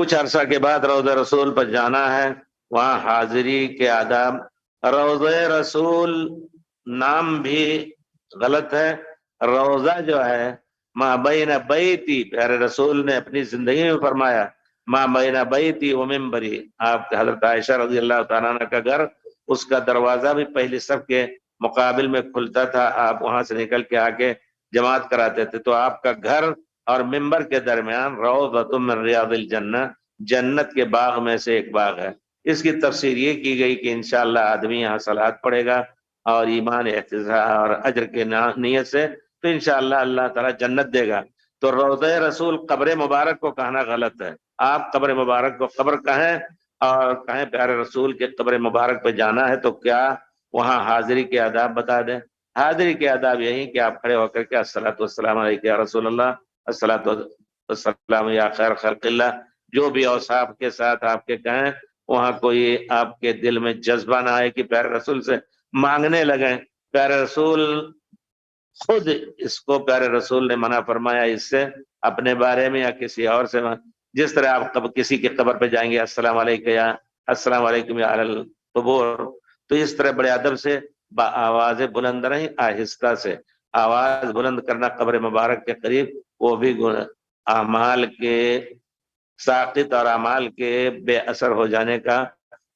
کچھ عرصہ کے بعد روضہ رسول پر جانا ہے، وہاں حاضری کے آداب۔ روضہ رسول نام بھی غلط ہے۔ روضہ جو ہے ما بین بیتی، پیارے رسول نے اپنی زندگی میں فرمایا ما بین بیتی و منبری، آپ کے حضرت عائشہ رضی اللہ تعالیٰ عنہ کا گھر، اس کا دروازہ بھی پہلی صف کے مقابل میں کھلتا تھا، آپ وہاں سے نکل کے آ کے جماعت کراتے تھے۔ تو آپ کا گھر اور منبر کے درمیان روضۃ من ریاض الجنہ، جنت کے باغ میں سے ایک باغ ہے۔ اس کی تفسیر یہ کی گئی کہ انشاءاللہ آدمی یہاں صلوات پڑھے گا اور ایمان احتساب اور اجر کے نیت سے، تو انشاءاللہ اللہ تعالیٰ جنت دے گا۔ تو روضہ رسول قبر مبارک کو کہنا غلط ہے۔ آپ قبر مبارک کو قبر کہیں اور کہیں پیارے رسول کے قبر مبارک پہ جانا ہے تو کیا وہاں حاضری کے آداب بتا دیں۔ حاضری کے آداب یہی کہ آپ کھڑے ہو کر کے الصلاۃ والسلام علیک یا رسول اللہ، الصلاۃ والسلام یا خیر خلق اللہ، جو بھی اوصاف کے ساتھ آپ کے کہیں، وہاں کوئی آپ کے دل میں جذبہ نہ آئے کہ پیارے رسول سے مانگنے لگیں۔ پیارے رسول خود اس کو پیارے رسول نے منع فرمایا اس سے، اپنے بارے میں یا کسی اور سے۔ جس طرح آپ کسی کی قبر پہ جائیں گے السلام علیکم یا السلام علیکم یا علی القبور، تو اس طرح بڑے ادب سے آواز بلند رہیں، آہستہ سے آواز بلند کرنا قبر مبارک کے قریب، وہ بھی اعمال کے ساقط اور اعمال کے بے اثر ہو جانے کا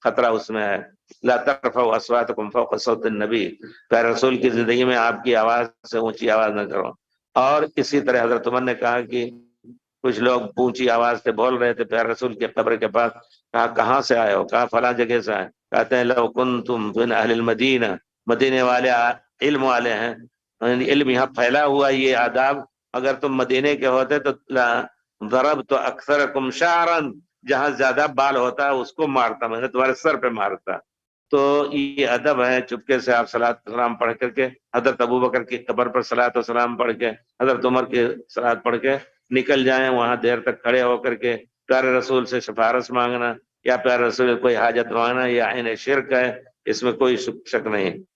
خطرہ اس میں ہے۔ لا ترفعوا اصواتکم فوق صوت النبی، پیارے رسول کی زندگی میں آپ کی آواز سے اونچی آواز نہ کرو۔ اور اسی طرح حضرت عمر نے کہا کہ کچھ لوگ اونچی آواز سے بول رہے تھے پیارے رسول کے قبر کے پاس، کہا کہاں سے آئے ہو؟ کہا فلاں جگہ سے آئے۔ کہتے ہیں لو کنتم من اہل المدینہ، مدینے والے علم والے ہیں، علم یہاں پھیلا ہوا، یہ آداب اگر تم مدینے کے ہوتے تو ضربت اکثرکم شعرا، جہاں زیادہ بال ہوتا ہے اس کو مارتا، میں نے تمہارے سر پہ مارتا۔ تو یہ ادب ہے، چپکے سے آپ صلاۃ والسلام پڑھ کر کے حضرت ابو بکر کی قبر پر صلاۃ والسلام پڑھ کے، حضرت عمر کی صلاۃ پڑھ کے نکل جائیں، وہاں دیر تک کھڑے ہو کر کے پیارے رسول سے سفارش مانگنا یا پیارے رسول کوئی حاجت مانگنا، یہ عین شرک ہے، اس میں کوئی شک نہیں۔